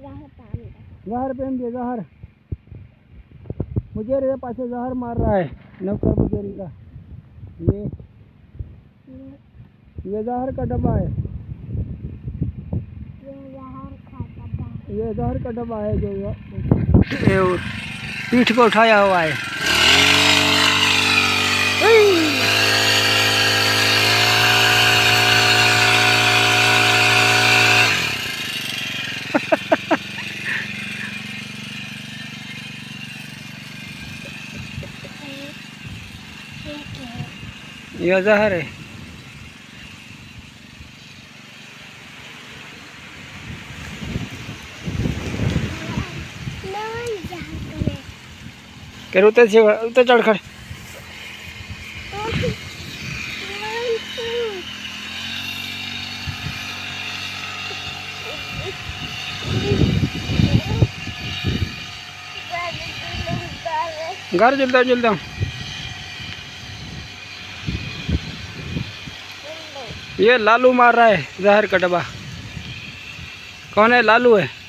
जहर पहन दिया जहर। मुझे रे पासे जहर मार रहा है नौकर मुझेरी का। ये जहर का डब्बा है। ये जहर का डब्बा है जो पीठ पे उठाया हुआ है। यह जहर है। कर उतर चढ़ खड़। घर जलता जलता ये लालू मार रहा है जहर का डब्बा। कौन है? लालू है।